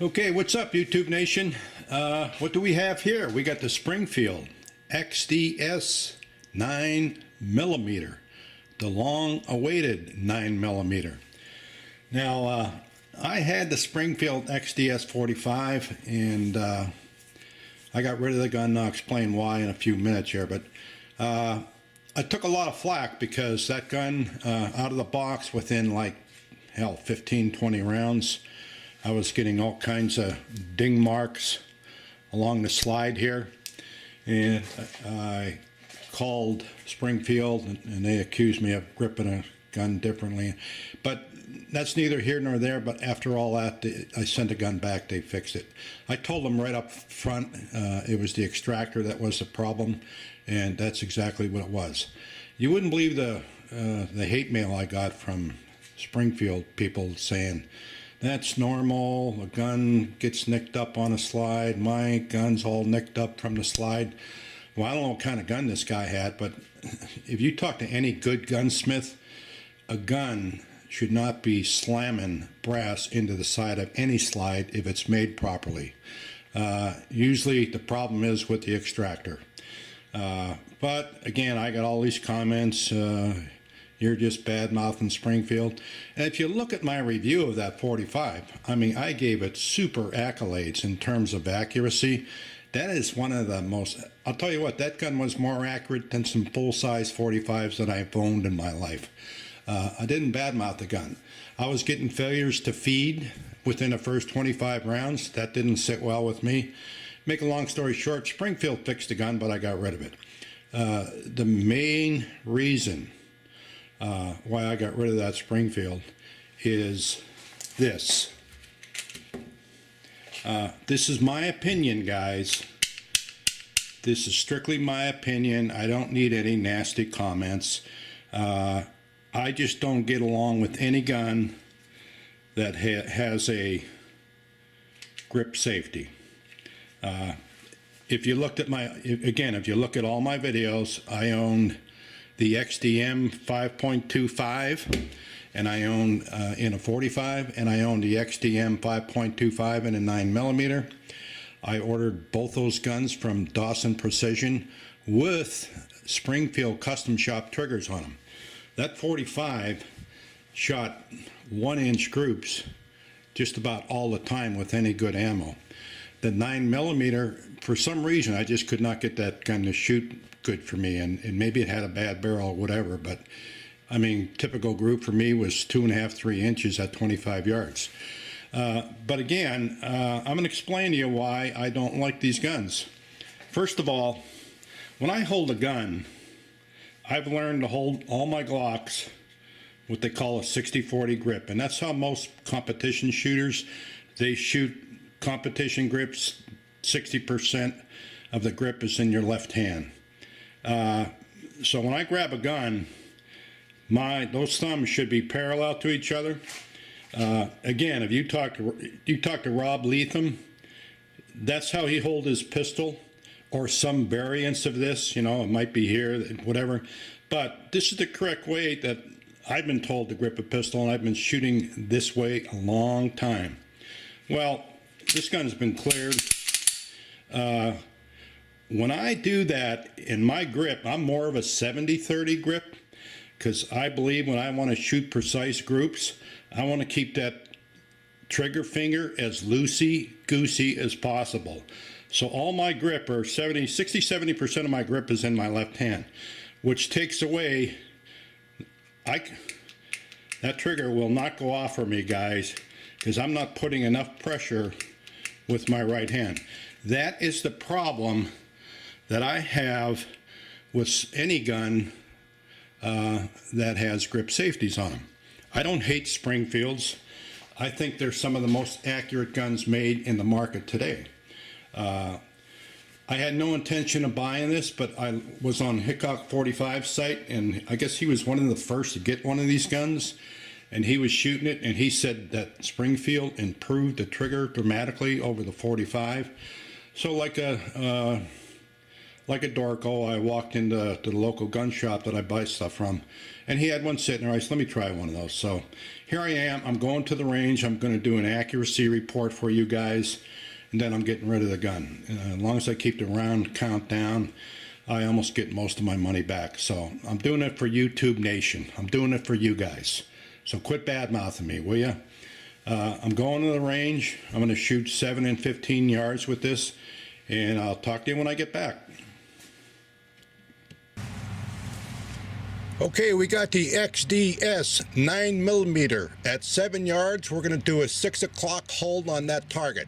Okay, what's up, YouTube Nation? What do we have here? We got the Springfield XDS 9mm, the long-awaited 9mm. Now, I had the Springfield XDS 45, and I got rid of the gun. I'll explain why in a few minutes here, but I took a lot of flack because that gun, out of the box, within like, hell, 15, 20 rounds, I was getting all kinds of ding marks along the slide here, and I called Springfield and they accused me of gripping a gun differently, but that's neither here nor there. But after all that, I sent a gun back. They fixed it. I told them right up front it was the extractor that was the problem, and that's exactly what it was. You wouldn't believe the hate mail I got from Springfield people saying, "That's normal, a gun gets nicked up on a slide, my gun's all nicked up from the slide." Well, I don't know what kind of gun this guy had, but if you talk to any good gunsmith, a gun should not be slamming brass into the side of any slide if it's made properly. Usually the problem is with the extractor. But again, I got all these comments, you're just bad-mouthing Springfield. And if you look at my review of that 45, I mean, I gave it super accolades in terms of accuracy. That is one of the most, I'll tell you what, that gun was more accurate than some full-size 45s that I've owned in my life. I didn't badmouth the gun. I was getting failures to feed within the first 25 rounds. That didn't sit well with me. Make a long story short, Springfield fixed the gun, but I got rid of it. The main reason why I got rid of that Springfield is this. This is my opinion, guys. This is strictly my opinion. I don't need any nasty comments. I just don't get along with any gun that has a grip safety. If you looked at if you look at all my videos, I owned the XDM 5.25, and I own in a 45, and I own the XDM 5.25 in a 9mm. I ordered both those guns from Dawson Precision with Springfield custom shop triggers on them. That 45 shot 1-inch groups just about all the time with any good ammo. The 9mm, for some reason, I just could not get that gun to shoot good for me, and maybe it had a bad barrel or whatever, but I mean, typical group for me was 2.5, 3 inches at 25 yards. But again, I'm going to explain to you why I don't like these guns. First of all, when I hold a gun, I've learned to hold all my Glocks what they call a 60-40 grip, and that's how most competition shooters, they shoot competition grips. 60% of the grip is in your left hand. So when I grab a gun, those thumbs should be parallel to each other. Again, if you talk to Rob Leatham, that's how he holds his pistol, or some variants of this. You know, it might be here, whatever. But this is the correct way that I've been told to grip a pistol, and I've been shooting this way a long time. Well, this gun's been cleared. When I do that in my grip, I'm more of a 70-30 grip, because I believe when I want to shoot precise groups, I want to keep that trigger finger as loosey-goosey as possible. So all my grip, or 60-70% of my grip, is in my left hand, which takes away, that trigger will not go off for me, guys, because I'm not putting enough pressure with my right hand. That is the problem that I have with any gun that has grip safeties on them. I don't hate Springfields. I think they're some of the most accurate guns made in the market today. I had no intention of buying this, but I was on Hickok 45's site, and I guess he was one of the first to get one of these guns, and he was shooting it, and he said that Springfield improved the trigger dramatically over the 45. So like a like a dorko, I walked into the local gun shop that I buy stuff from, and he had one sitting there. I said, let me try one of those. So here I am. I'm going to the range. I'm going to do an accuracy report for you guys, and then I'm getting rid of the gun. As long as I keep the round count down, I almost get most of my money back. So I'm doing it for YouTube Nation. I'm doing it for you guys. So quit bad-mouthing me, will you? I'm going to the range. I'm going to shoot 7 and 15 yards with this, and I'll talk to you when I get back. Okay, we got the XDS 9mm at 7 yards. We're going to do a 6 o'clock hold on that target.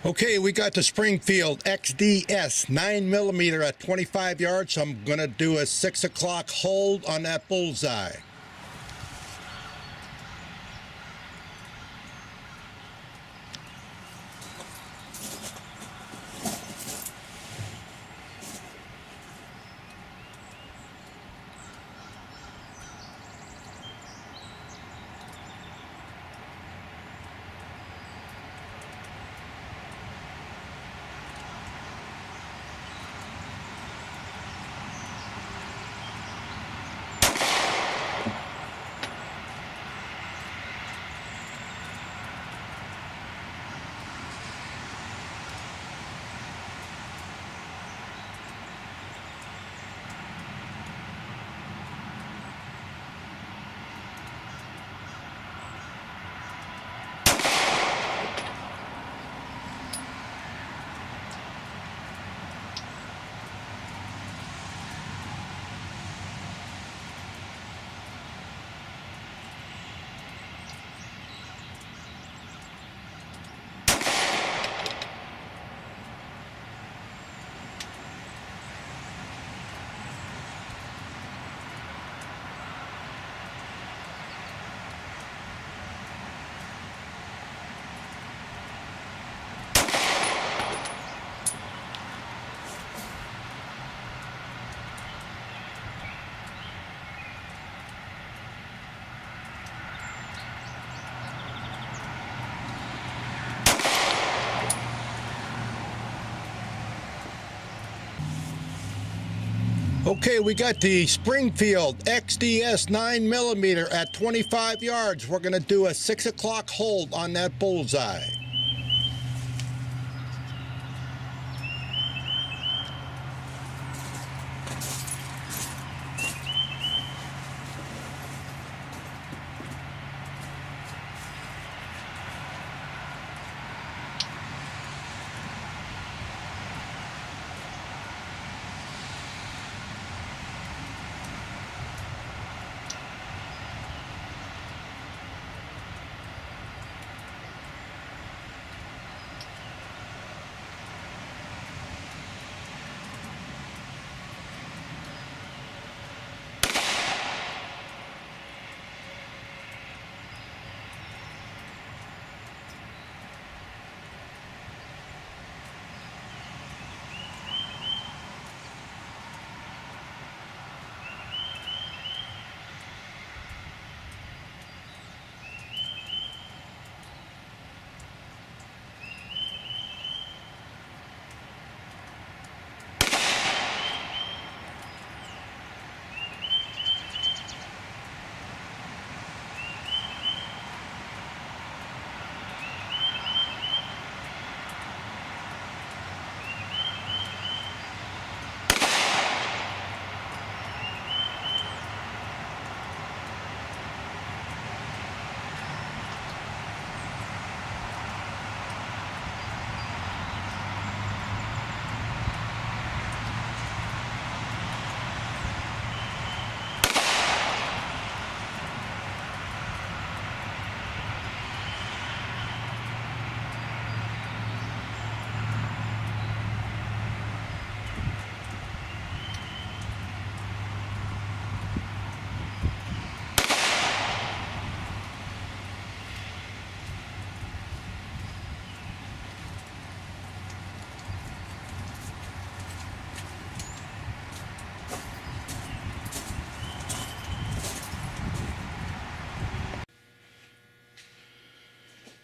Okay, we got the Springfield XDS 9mm at 25 yards. I'm going to do a 6 o'clock hold on that bullseye. Okay, we got the Springfield XDS 9mm at 25 yards. We're going to do a 6 o'clock hold on that bullseye.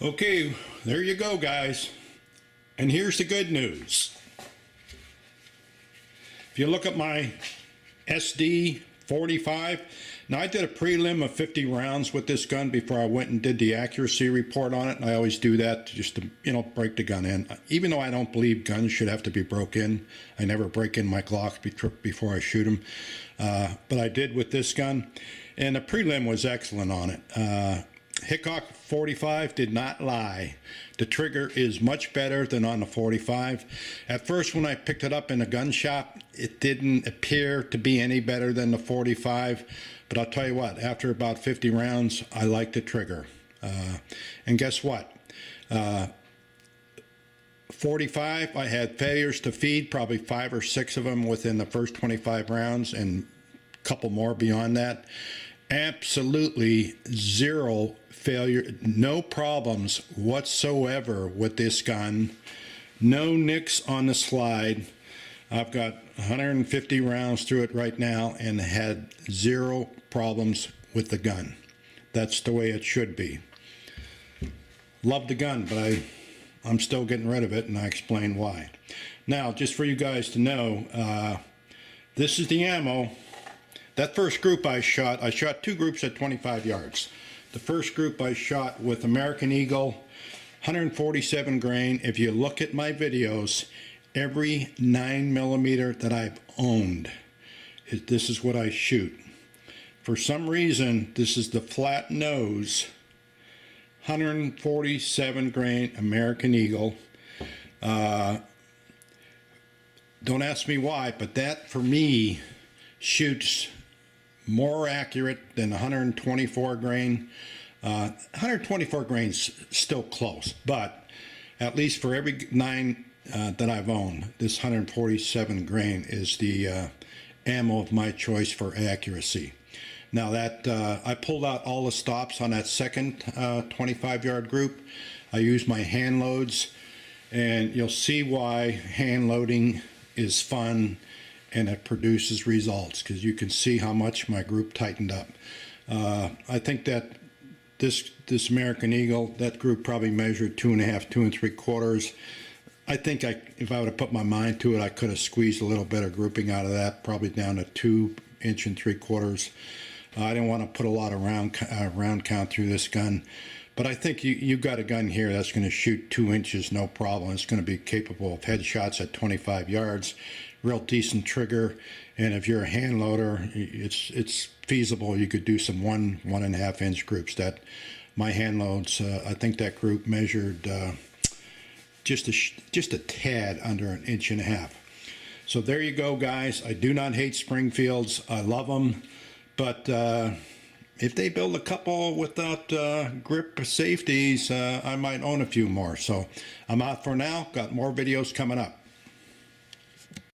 Okay, there you go, guys. And here's the good news. If you look at my SD 45, now I did a prelim of 50 rounds with this gun before I went and did the accuracy report on it, and I always do that just to, break the gun in. Even though I don't believe guns should have to be broke in, I never break in my Glock before I shoot them. But I did with this gun, and the prelim was excellent on it. Hickok 45 did not lie. The trigger is much better than on the 45. At first, when I picked it up in a gun shop, it didn't appear to be any better than the 45. But I'll tell you what, after about 50 rounds, I like the trigger. And guess what? 45, I had failures to feed, probably 5 or 6 of them within the first 25 rounds, and a couple more beyond that. Absolutely zero failure, no problems whatsoever with this gun. No nicks on the slide. I've got 150 rounds through it right now and had zero problems with the gun. That's the way it should be. Love the gun, but I'm still getting rid of it, and I explain why. Now, just for you guys to know, this is the ammo. That first group I shot 2 groups at 25 yards. The first group I shot with American Eagle, 147 grain. If you look at my videos, every 9mm that I've owned, this is what I shoot. For some reason, this is the flat nose, 147 grain American Eagle. Don't ask me why, but that for me shoots more accurate than 124 grain. 124 grain's still close, but at least for every 9 that I've owned, this 147 grain is the ammo of my choice for accuracy. Now that I pulled out all the stops on that second 25-yard group, I used my hand loads, and you'll see why hand loading is fun and it produces results, because you can see how much my group tightened up. I think that this American Eagle, that group probably measured 2.5, 2 3/4. I think if I would have put my mind to it, I could have squeezed a little better grouping out of that, probably down to 2 3/4. I didn't want to put a lot of round count through this gun, but I think you've got a gun here that's going to shoot 2 inches, no problem. It's going to be capable of headshots at 25 yards. Real decent trigger, and if you're a hand loader, it's feasible. You could do some 1.5 inch groups. That my hand loads, I think that group measured just a tad under 1.5 inches. So there you go, guys. I do not hate Springfields. I love them, but if they build a couple without grip safeties, I might own a few more. So I'm out for now. Got more videos coming up.